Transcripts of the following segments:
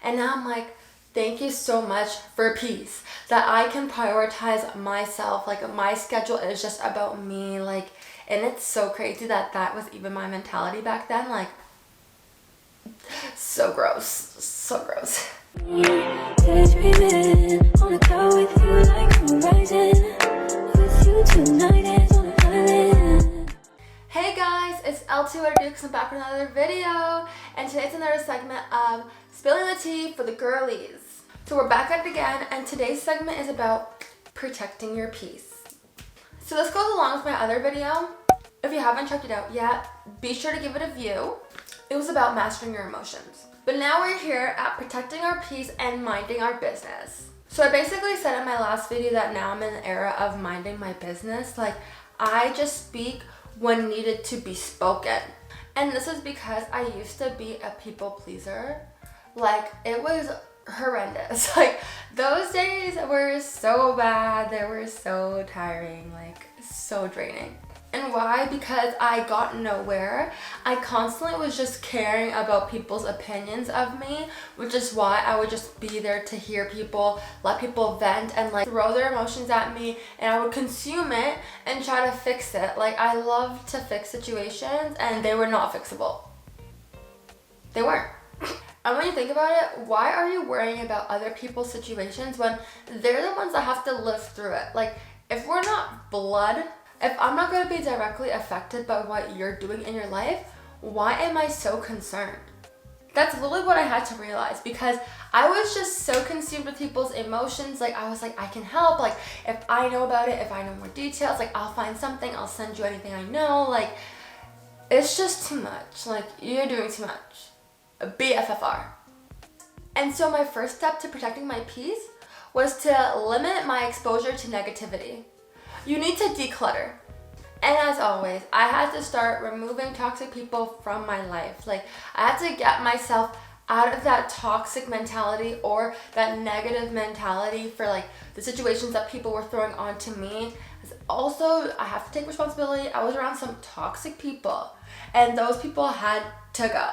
And now I'm like, thank you so much for peace, that I can prioritize myself. Like, my schedule is just about me. Like, and it's so crazy that that was even my mentality back then. Like, so gross, so gross. Daydreaming on a cloud with you like horizon. With you tonight is on an island. Hey guys, it's L2 Dukes. I'm back with another video, and today's another segment of spilling the tea for the girlies. So we're back at it again, and today's segment is about protecting your peace. So this goes along with my other video. If you haven't checked it out yet, be sure to give it a view. It was about mastering your emotions. But now we're here at protecting our peace and minding our business. So I basically said in my last video that now I'm in the era of minding my business. Like, I just speak when needed to be spoken. And this is because I used to be a people pleaser. Like, it was horrendous. Like, those days were so bad. They were so tiring, like so draining. And why? Because I got nowhere. I constantly was just caring about people's opinions of me, which is why I would just be there to hear people, let people vent and like throw their emotions at me, and I would consume it and try to fix it. Like, I love to fix situations, and they were not fixable. They weren't. And when you think about it, why are you worrying about other people's situations when they're the ones that have to live through it? Like, if we're not blood, if I'm not going to be directly affected by what you're doing in your life, why am I so concerned? That's literally what I had to realize, because I was just so consumed with people's emotions. Like, I was like, I can help. Like, if I know about it, if I know more details, like, I'll find something, I'll send you anything I know. Like, it's just too much. Like, you're doing too much. BFFR. And so my first step to protecting my peace was to limit my exposure to negativity. You need to declutter. And as always, I had to start removing toxic people from my life. Like, I had to get myself out of that toxic mentality or that negative mentality for like the situations that people were throwing onto me. Also, I have to take responsibility. I was around some toxic people, and those people had to go.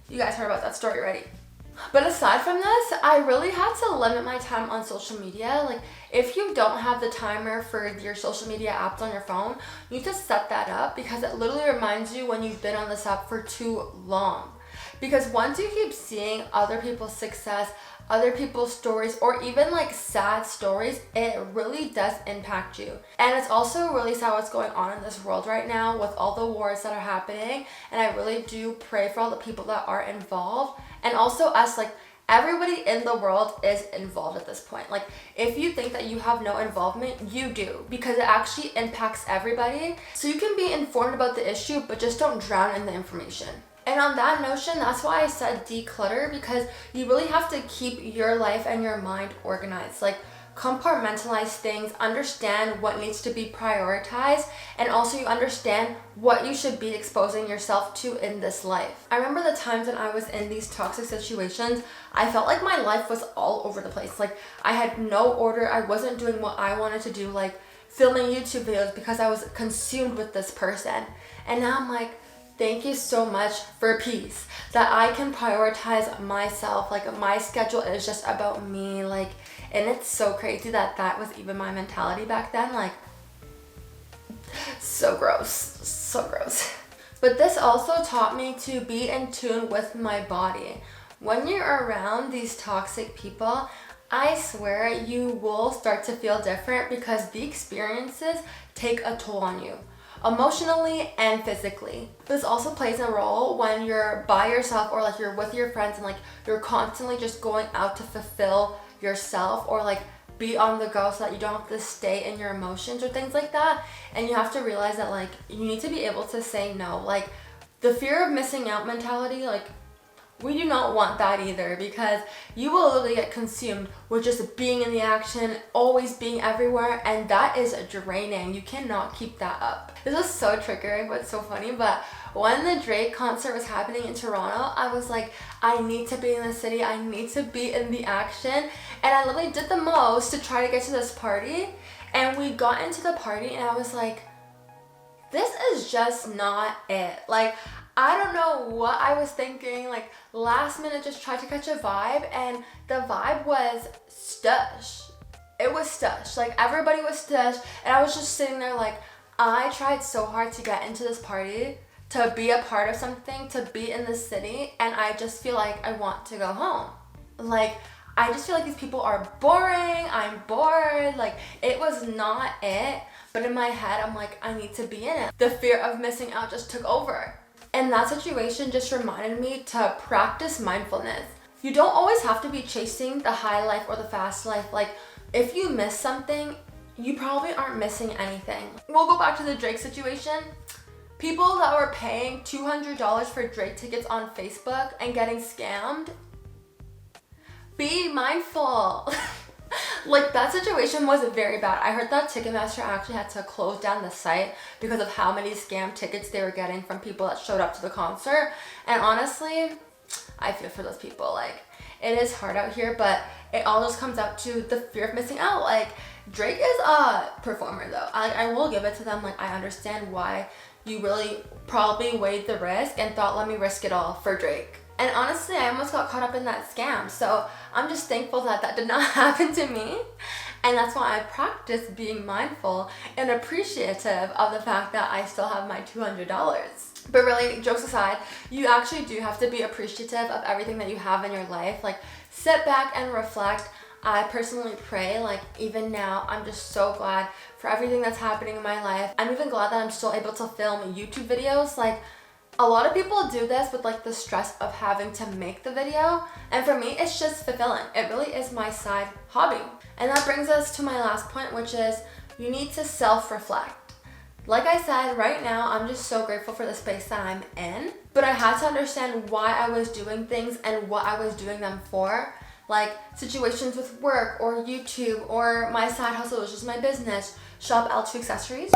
You guys heard about that story already. But aside from this, I really had to limit my time on social media. Like, if you don't have the timer for your social media apps on your phone, you need to set that up, because it literally reminds you when you've been on this app for too long. Because once you keep seeing other people's success, other people's stories, or even like sad stories, it really does impact you. And it's also really sad what's going on in this world right now with all the wars that are happening. And I really do pray for all the people that are involved, and also us. Like, everybody in the world is involved at this point. Like, if you think that you have no involvement, you do, because it actually impacts everybody. So you can be informed about the issue, but just don't drown in the information. And on that notion, that's why I said declutter, because you really have to keep your life and your mind organized. Like, compartmentalize things, understand what needs to be prioritized, and also you understand what you should be exposing yourself to in this life. I remember the times when I was in these toxic situations, I felt like my life was all over the place. Like, I had no order. I wasn't doing what I wanted to do, like filming YouTube videos, because I was consumed with this person. And now I'm like, thank you so much for peace, that I can prioritize myself. Like, my schedule is just about me. Like, and it's so crazy that that was even my mentality back then. Like, so gross, so gross. But this also taught me to be in tune with my body. When you're around these toxic people, I swear you will start to feel different, because the experiences take a toll on you, emotionally and physically. This also plays a role when you're by yourself, or like you're with your friends, and like you're constantly just going out to fulfill yourself, or like be on the go, so that you don't have to stay in your emotions or things like that. And you have to realize that like you need to be able to say no. Like, the fear of missing out mentality, like, we do not want that either, because you will literally get consumed with just being in the action, always being everywhere, and that is draining. You cannot keep that up. This was so triggering, but so funny. But when the Drake concert was happening in Toronto, I was like, I need to be in the city, I need to be in the action. And I literally did the most to try to get to this party. And we got into the party, and I was like, this is just not it. Like, I don't know what I was thinking, like last minute just tried to catch a vibe, and the vibe was stush. It was stush, like everybody was stush, and I was just sitting there like, I tried so hard to get into this party, to be a part of something, to be in the city, and I just feel like I want to go home. Like, I just feel like these people are boring, I'm bored, like it was not it, but in my head I'm like, I need to be in it. The fear of missing out just took over. And that situation just reminded me to practice mindfulness. You don't always have to be chasing the high life or the fast life. Like, if you miss something, you probably aren't missing anything. We'll go back to the Drake situation. People that were paying $200 for Drake tickets on Facebook and getting scammed, be mindful. Like, that situation was very bad. I heard that Ticketmaster actually had to close down the site because of how many scam tickets they were getting from people that showed up to the concert. And honestly, I feel for those people. Like, it is hard out here, but it all just comes out to the fear of missing out. Like, Drake is a performer though. I will give it to them. Like, I understand why you really probably weighed the risk and thought, let me risk it all for Drake. And honestly, I almost got caught up in that scam. So I'm just thankful that that did not happen to me. And that's why I practice being mindful and appreciative of the fact that I still have my $200. But really, jokes aside, you actually do have to be appreciative of everything that you have in your life. Like, sit back and reflect. I personally pray, like, even now, I'm just so glad for everything that's happening in my life. I'm even glad that I'm still able to film YouTube videos. Like, a lot of people do this with like the stress of having to make the video, and for me it's just fulfilling. It really is my side hobby. And that brings us to my last point, which is you need to self-reflect. Like I said, right now I'm just so grateful for the space that I'm in, but I had to understand why I was doing things and what I was doing them for. Like situations with work or YouTube or my side hustle, which is my business, Shop L2 Accessories.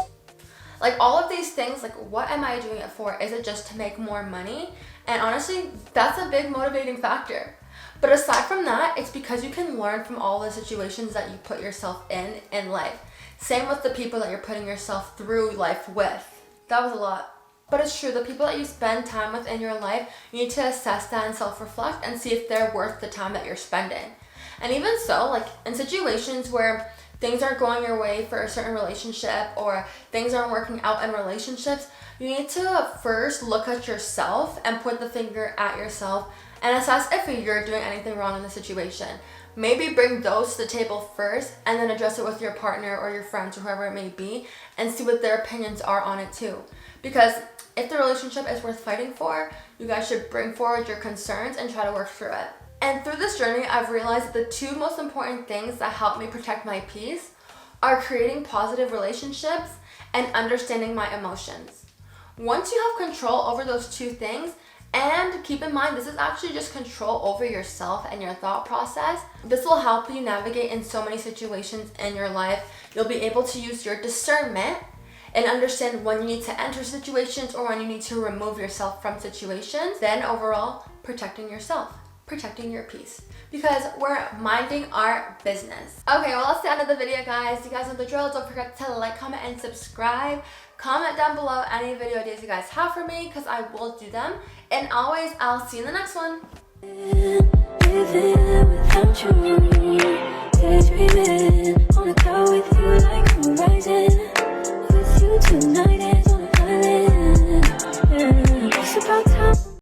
Like, all of these things, like, what am I doing it for? Is it just to make more money? And honestly, that's a big motivating factor. But aside from that, it's because you can learn from all the situations that you put yourself in life. Same with the people that you're putting yourself through life with. That was a lot. But it's true, the people that you spend time with in your life, you need to assess that and self-reflect and see if they're worth the time that you're spending. And even so, like, in situations where things aren't going your way for a certain relationship or things aren't working out in relationships, you need to first look at yourself and point the finger at yourself and assess if you're doing anything wrong in the situation. Maybe bring those to the table first and then address it with your partner or your friends or whoever it may be and see what their opinions are on it too. Because if the relationship is worth fighting for, you guys should bring forward your concerns and try to work through it. And through this journey, I've realized that the two most important things that help me protect my peace are creating positive relationships and understanding my emotions. Once you have control over those two things, and keep in mind, this is actually just control over yourself and your thought process, this will help you navigate in so many situations in your life. You'll be able to use your discernment and understand when you need to enter situations or when you need to remove yourself from situations. Then overall, protecting yourself. Protecting your peace, because we're minding our business. Okay, well, that's the end of the video, guys. You guys know the drill. Don't forget to like, comment, and subscribe. Comment down below any video ideas you guys have for me, because I will do them. And always, I'll see you in the next one. Living without you, daydreaming on a cloud with you like horizon. With you tonight.